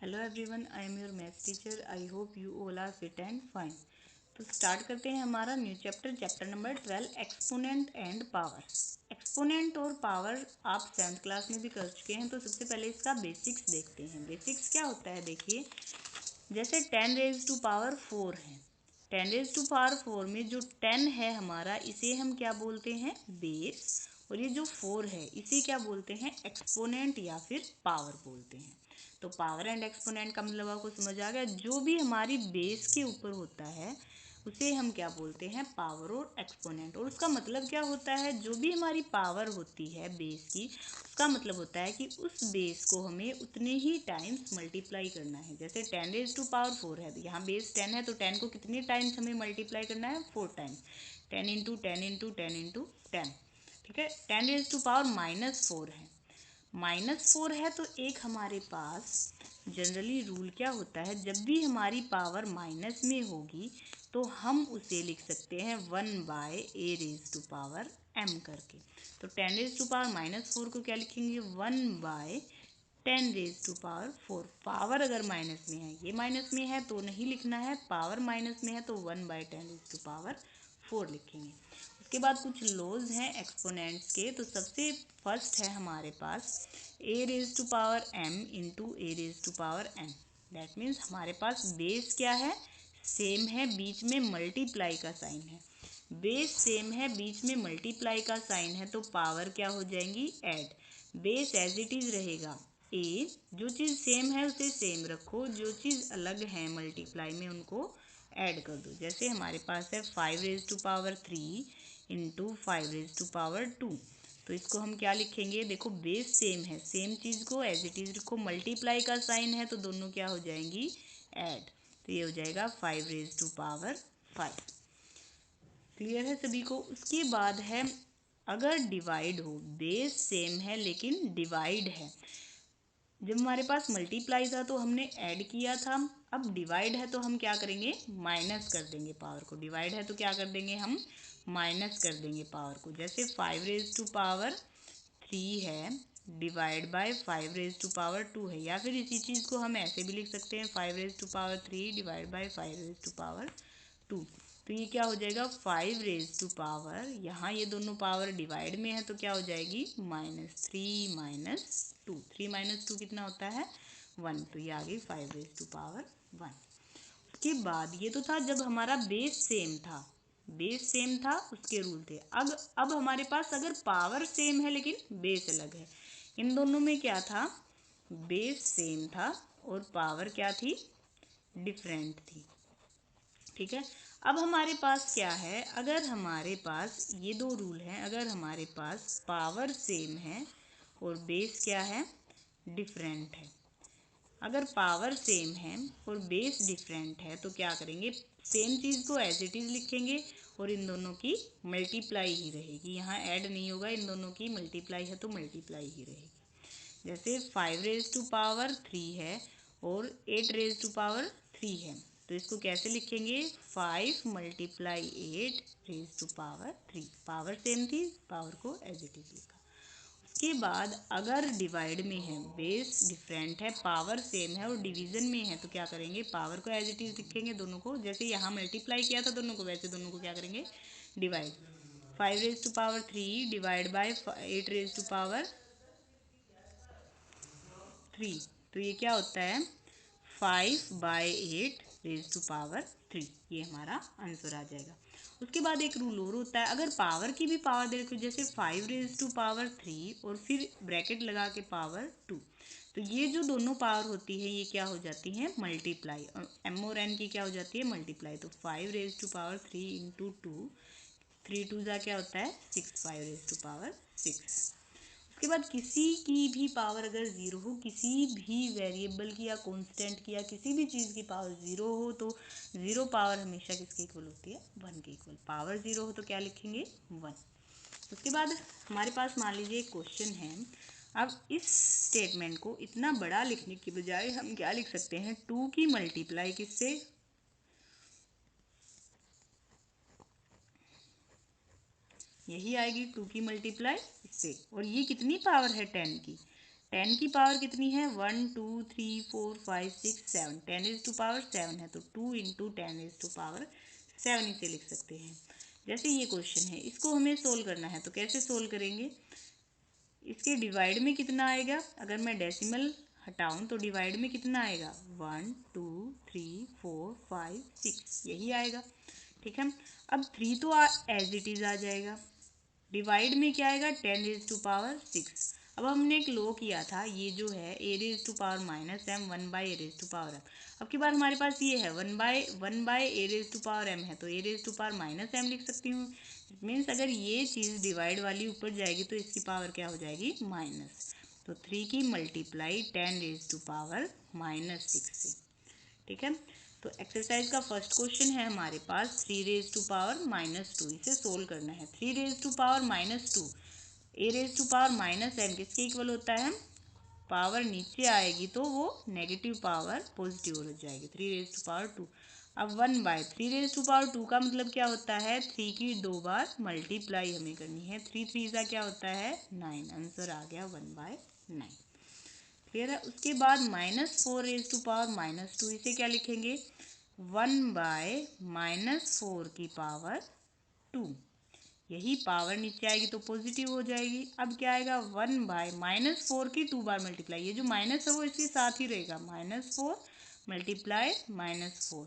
Hello everyone, I am your maths teacher. I hope you all are fit and fine. तो start करते हैं हमारा new chapter number 12, exponent and power. Exponent और power आप 7th class में भी कर चुके हैं, तो सबसे पहले इसका बेसिक्स देखते हैं। बेसिक्स क्या होता है, देखिए जैसे 10 रेज टू पावर 4 है। 10 रेज टू पावर 4 में जो 10 है हमारा, इसे हम क्या बोलते हैं, बेस। और ये जो 4 है इसे क्या बोलते हैं, एक्सपोनेंट या फिर पावर बोलते हैं। तो पावर एंड एक्सपोनेंट का मतलब आपको समझ आ गया। जो भी हमारी बेस के ऊपर होता है उसे हम क्या बोलते हैं, पावर और एक्सपोनेंट। और उसका मतलब क्या होता है, जो भी हमारी पावर होती है बेस की, उसका मतलब होता है कि उस बेस को हमें उतने ही टाइम्स मल्टीप्लाई करना है। जैसे 10 रेज टू पावर 4 है, तो यहाँ बेस 10 है, तो 10 को कितने टाइम्स हमें मल्टीप्लाई करना है, 4 टाइम्स। 10 into 10 into 10 into 10। ठीक है। 10 रेज टू पावर -4 है। -4 है तो एक हमारे पास जनरली रूल क्या होता है, जब भी हमारी पावर माइनस में होगी तो हम उसे लिख सकते हैं 1/a⁻m करके। तो 10⁻⁻4 को क्या लिखेंगे, 1/10⁻⁴ पावर अगर माइनस में है, ये माइनस में है तो नहीं लिखना है, पावर माइनस में है तो 1/10⁻⁴ लिखेंगे। उसके बाद कुछ लॉज हैं एक्सपोनेंट्स के। तो सबसे फर्स्ट है हमारे पास a⁻m into a⁻n। That means हमारे पास बेस क्या है, सेम है, बीच में मल्टीप्लाई का साइन है। बेस सेम है, बीच में मल्टीप्लाई का साइन है, तो पावर क्या हो जाएंगी, add. Base as it is रहेगा a। जो चीज़ सेम है उसे सेम रखो, जो चीज़ अलग है मल्टीप्लाई में उनको ऐड कर दो। जैसे हमारे पास है 5⁻³ इंटू 5⁻²। तो इसको हम क्या लिखेंगे, देखो बेस सेम है, सेम चीज़ को एज इट इज रखो, मल्टीप्लाई का साइन है तो दोनों क्या हो जाएंगी, ऐड। तो ये हो जाएगा 5⁻5। क्लियर है सभी को। उसके बाद है अगर डिवाइड हो, बेस सेम है लेकिन डिवाइड है। जब हमारे पास मल्टीप्लाई था तो हमने ऐड किया था, अब डिवाइड है तो हम क्या करेंगे, माइनस कर देंगे पावर को। डिवाइड है तो क्या कर देंगे, हम माइनस कर देंगे पावर को। जैसे 5⁻³ है डिवाइड बाय 5⁻² है, या फिर इसी चीज़ को हम ऐसे भी लिख सकते हैं 5⁻³ डिवाइड बाय 5⁻²। तो ये क्या हो जाएगा, 5⁻, यहाँ ये दोनों पावर डिवाइड में है तो क्या हो जाएगी, -3 - 2। 3 - 2 कितना होता है, 1। तो ये आ गई 5⁻1। उसके बाद ये तो था जब हमारा बेस सेम था, बेस सेम था उसके रूल थे। अब हमारे पास अगर पावर सेम है लेकिन बेस अलग है, इन दोनों में क्या था, बेस सेम था और पावर क्या थी, डिफरेंट थी। ठीक है। अब हमारे पास क्या है, अगर हमारे पास ये दो रूल हैं, अगर हमारे पास पावर सेम है और बेस क्या है, डिफरेंट है। अगर पावर सेम है और बेस डिफरेंट है तो क्या करेंगे, सेम चीज़ को एज इट इज़ लिखेंगे और इन दोनों की मल्टीप्लाई ही रहेगी, यहाँ ऐड नहीं होगा, इन दोनों की मल्टीप्लाई है तो मल्टीप्लाई ही रहेगी। जैसे 5⁻³ है और 8⁻³ है, तो इसको कैसे लिखेंगे, 5 × 8⁻³ पावर सेम थी, पावर को एज इट इज लिखा। उसके बाद अगर डिवाइड में है, बेस डिफरेंट है, पावर सेम है और डिवीजन में है, तो क्या करेंगे, पावर को एज इट इज लिखेंगे दोनों को। जैसे यहाँ मल्टीप्लाई किया था दोनों को, वैसे दोनों को क्या करेंगे, डिवाइड। 5⁻³ डिवाइड बाय 8⁻³ तो ये क्या होता है, 5/8⁻3। ये हमारा आंसर आ जाएगा। उसके बाद एक रूल और होता है, अगर पावर की भी पावर दे रखी हो, जैसे 5⁻³ और फिर ब्रैकेट लगा के पावर 2, तो ये जो दोनों पावर होती है ये क्या हो जाती है, मल्टीप्लाई। और m और n की क्या हो जाती है, मल्टीप्लाई। तो 5⁻³ इंटू 2, 3 2 जा क्या होता है, 6, 5⁻6। उसके बाद किसी की भी पावर अगर ज़ीरो हो, किसी भी वेरिएबल की या कांस्टेंट की या किसी भी चीज़ की पावर ज़ीरो हो, तो ज़ीरो पावर हमेशा किसके इक्वल होती है, 1 के इक्वल। पावर ज़ीरो हो तो क्या लिखेंगे, 1। उसके बाद हमारे पास मान लीजिए एक क्वेश्चन है। अब इस स्टेटमेंट को इतना बड़ा लिखने की बजाय हम क्या लिख सकते हैं, 2 की मल्टीप्लाई किससे, यही आएगी 2 की मल्टीप्लाई इससे। और ये कितनी पावर है, 10 की। 10 की पावर कितनी है 1 2 3 4 5 6 7 10 रेज़ टू पावर 7 है तो 2 इंटू 10 रेज़ टू पावर 7 इसे लिख सकते हैं। जैसे ये क्वेश्चन है इसको हमें सोल्व करना है तो कैसे सोल्व करेंगे, इसके डिवाइड में कितना आएगा, अगर मैं डेसिमल हटाऊं तो डिवाइड में कितना आएगा 1 2 3 4 5 6 यही आएगा। ठीक है, अब 3 तो एज इट इज़ आ जाएगा, डिवाइड में क्या आएगा 10 रेज़ टू पावर 6। अब हमने एक लो किया था ये जो है A raise to power minus M 1 by A raise to power M. अब की बार हमारे पास ये है 1 by A raise to power M है तो A raise to power minus M लिख सकती हूँ। मीन्स अगर ये चीज़ डिवाइड वाली ऊपर जाएगी तो इसकी पावर क्या हो जाएगी माइनस, तो 3 की multiply 10 raise to power minus 6 से। ठीक है, तो एक्सरसाइज का फर्स्ट क्वेश्चन है हमारे पास 3 रेज़ टू पावर माइनस 2, इसे सोल्व करना है। 3 raise to power minus 2 a raise to power minus M किसके इक्वल होता है, पावर नीचे आएगी तो वो नेगेटिव पावर पॉजिटिव हो जाएगी 3 रेज़ टू पावर 2। अब 1 बाय 3 रेज़ टू पावर 2 का मतलब क्या होता है 3 की 2 बार मल्टीप्लाई हमें करनी है, 3 3 का क्या होता है 9, आंसर आ गया 1 बाय 9। क्लियर है, उसके बाद minus 4 raise to power minus 2 इसे क्या लिखेंगे 1 बाय माइनस 4 की पावर 2, यही पावर नीचे आएगी तो पॉजिटिव हो जाएगी। अब क्या आएगा 1 बाय माइनस 4 की 2 बार मल्टीप्लाई, ये जो माइनस है वो इसके साथ ही रहेगा माइनस 4 मल्टीप्लाई माइनस 4।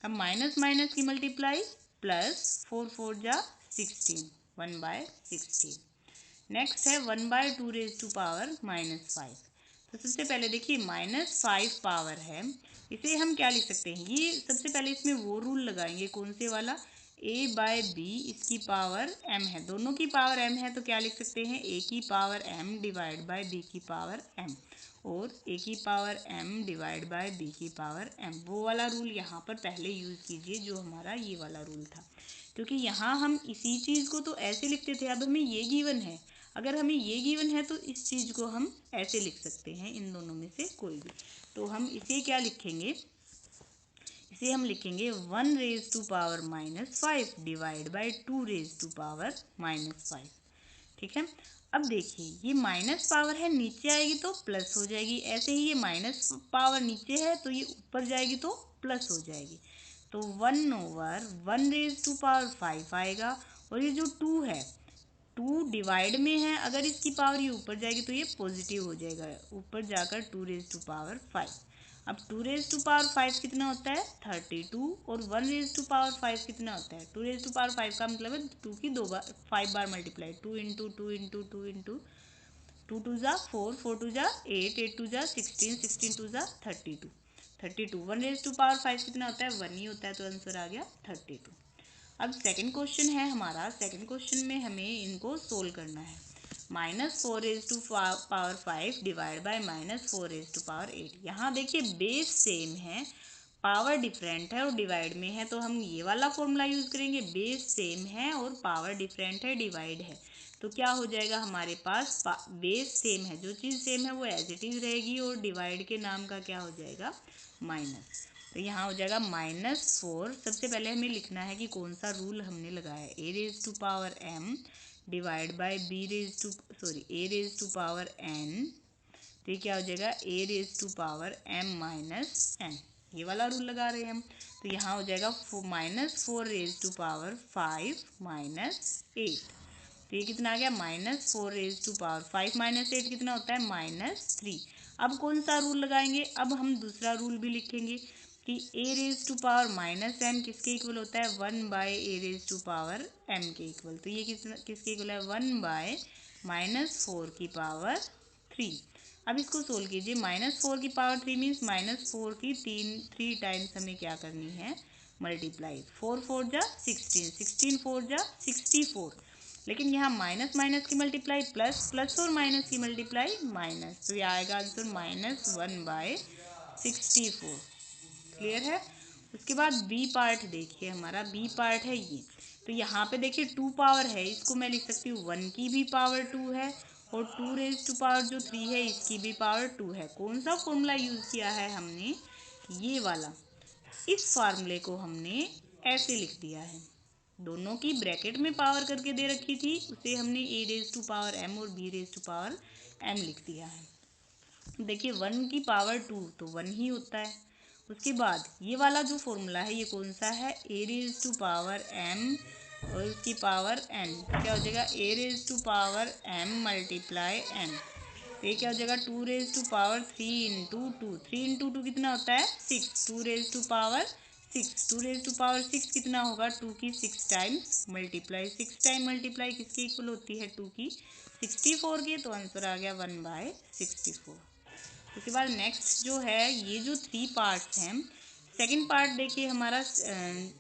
अब माइनस माइनस की मल्टीप्लाई प्लस 4 4 जा 16 1 बाय 16। नेक्स्ट है 1 by 2 raise to power minus 5। तो सबसे पहले देखिए माइनस 5 पावर है, इसे हम क्या लिख सकते हैं, ये सबसे पहले इसमें वो रूल लगाएंगे कौन से वाला, a बाय बी इसकी पावर m है, दोनों की पावर m है तो क्या लिख सकते हैं a की power m divide bye b की पावर m, और a की power m divide bye b की पावर m। वो वाला रूल यहाँ पर पहले यूज़ कीजिए जो हमारा ये वाला रूल था, क्योंकि यहाँ हम इसी चीज़ को तो ऐसे लिखते थे, अब हमें ये गिवन है, अगर हमें ये गिवन है तो इस चीज़ को हम ऐसे लिख सकते हैं, इन दोनों में से कोई भी। तो हम इसे क्या लिखेंगे, इसे हम लिखेंगे 1 raise to power minus 5 divide by 2 raise to power minus 5। ठीक है, अब देखिए ये माइनस पावर है नीचे आएगी तो प्लस हो जाएगी, ऐसे ही ये माइनस पावर नीचे है तो ये ऊपर जाएगी तो प्लस हो जाएगी, तो 1 ओवर 1 रेज़ टू पावर 5 आएगा। और ये जो 2 है 2 डिवाइड में है, अगर इसकी पावर ये ऊपर जाएगी तो ये पॉजिटिव हो जाएगा, ऊपर जाकर 2 रेज़ टू पावर 5। अब 2 रेज़ टू पावर 5 कितना होता है 32, और 1 रेज़ टू पावर 5 कितना होता है 2 रेज़ टू पावर 5 का मतलब है 2 की 2 बार 5 बार multiply, 2 into 2 into 2 into 2 two जा 4 4 टू जा 8 8 टू जा 16 16 टू जा 32 32। 1 रेज़ टू पावर 5 कितना होता है 1 ही होता है तो आंसर आ गया 32। अब सेकंड क्वेश्चन है हमारा, सेकंड क्वेश्चन में हमें इनको सोल्व करना है। Minus 4 raise to power 5 divide by minus 4 raise to power 8। यहाँ देखिए बेस सेम है, पावर डिफरेंट है और डिवाइड में है, तो हम ये वाला फॉर्मूला यूज़ करेंगे, बेस सेम है और पावर डिफरेंट है डिवाइड है, तो क्या हो जाएगा हमारे पास बेस सेम है, जो चीज़ सेम है वो एज इट इज़ रहेगी, और डिवाइड के नाम का क्या हो जाएगा माइनस, तो यहाँ हो जाएगा -4। सबसे पहले हमें लिखना है कि कौन सा रूल हमने लगाया है, A raise to power m divide by A raise to power n, तो ये क्या हो जाएगा A raise to power m minus n, ये वाला रूल लगा रहे हैं हम, तो यहाँ हो जाएगा -4 रेज़ टू पावर 5 माइनस 8, तो ये कितना आ गया -4 रेज़ टू पावर 5 माइनस 8 कितना होता है -3। अब कौन सा रूल लगाएंगे, अब हम दूसरा रूल भी लिखेंगे कि A raise to power minus M किसके इक्वल होता है 1 by A raise to power M के इक्वल, तो ये किसके इक्वल है 1 बाय -4 की पावर 3। अब इसको सोल्व कीजिए, -4 की पावर 3 मीन्स -4 की 3 टाइम्स हमें क्या करनी है मल्टीप्लाई, 4 4 जा 16 16 4 जा 64, लेकिन यहाँ माइनस माइनस की मल्टीप्लाई प्लस, प्लस और माइनस की मल्टीप्लाई माइनस, तो ये आएगा आंसर -1 बाय 64। क्लियर है, उसके बाद बी पार्ट देखिए, हमारा बी पार्ट है ये, तो यहाँ पे देखिए 2 पावर है, इसको मैं लिख सकती हूँ 1 की भी पावर 2 है, और 2 रेज़ टू पावर जो 3 है इसकी भी पावर 2 है। कौन सा फॉर्मूला यूज़ किया है हमने, ये वाला, इस फार्मूले को हमने ऐसे लिख दिया है, दोनों की ब्रैकेट में पावर करके दे रखी थी, उसे हमने a raise to power m और b raise to power m लिख दिया है। देखिए 1 की पावर 2 तो 1 ही होता है। उसके बाद ये वाला जो फॉर्मूला है ये कौन सा है, A raise to power m और उसकी पावर n, तो क्या हो जाएगा A raise to power m multiply n। तो ये क्या हो जाएगा 2 raise to power 3 into two, 3 into two कितना होता है 6, 2 raise to power 6, 2 raise to power 6 कितना होगा 2 की 6 टाइम्स मल्टीप्लाई, 6 टाइम मल्टीप्लाई किसके इक्वल होती है 2 की 64 की, तो आंसर आ गया 1/64। उसके बाद नेक्स्ट जो है ये जो 3 पार्ट्स हैं, सेकंड पार्ट देखिए हमारा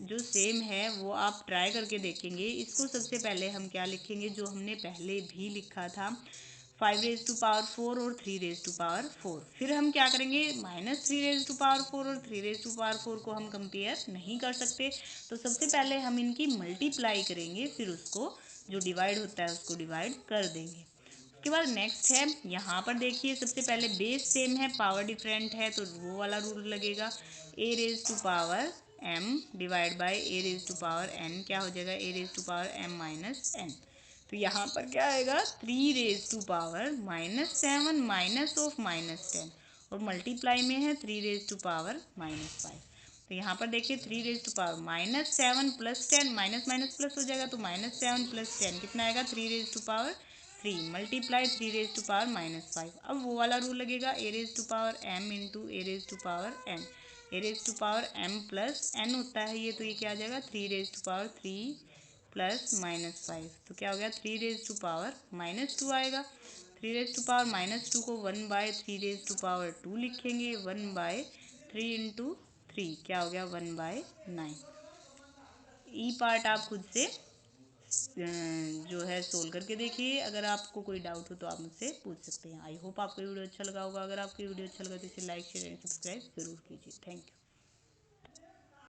जो सेम है वो आप ट्राई करके देखेंगे। इसको सबसे पहले हम क्या लिखेंगे, जो हमने पहले भी लिखा था 5 रेज टू पावर 4 और 3 रेज टू पावर 4। फिर हम क्या करेंगे, -3 रेज टू पावर 4 और 3 रेज टू पावर 4 को हम कंपेयर नहीं कर सकते, तो सबसे पहले हम इनकी मल्टीप्लाई करेंगे, फिर उसको जो डिवाइड होता है उसको डिवाइड कर देंगे। उसके बाद नेक्स्ट है यहाँ पर देखिए सबसे पहले बेस सेम है, पावर डिफरेंट है, तो वो वाला रूल लगेगा, A raise to power m divide by A raise to power n, क्या हो जाएगा A raise to power m minus n। तो यहाँ पर क्या आएगा 3 raise to power -7 minus of -10 और मल्टीप्लाई में है 3 रेज टू पावर -5। तो यहाँ पर देखिए 3 raise to power -7 plus 10, minus minus plus हो जाएगा, तो -7 प्लस 10 कितना आएगा 3 raise to power 3 multiply 3 raise to power -5। अब वो वाला रूल लगेगा A raise to power m into A raise to power n, A raise to power m plus n होता है ये, तो ये क्या आ जाएगा 3 रेज टू पावर 3 प्लस -5, तो क्या हो गया 3 रेज टू पावर -2 आएगा। 3 रेज टू पावर -2 को 1/3 रेज टू पावर 2 लिखेंगे, 1/3 इंटू 3 क्या हो गया 1/9। ई पार्ट आप खुद से जो है सोल्व करके देखिए। अगर आपको कोई डाउट हो तो आप मुझसे पूछ सकते हैं। आई होप आपको वीडियो अच्छा लगा होगा। अगर आपको वीडियो अच्छा लगा तो इसे लाइक शेयर एंड सब्सक्राइब जरूर कीजिए। Thank you.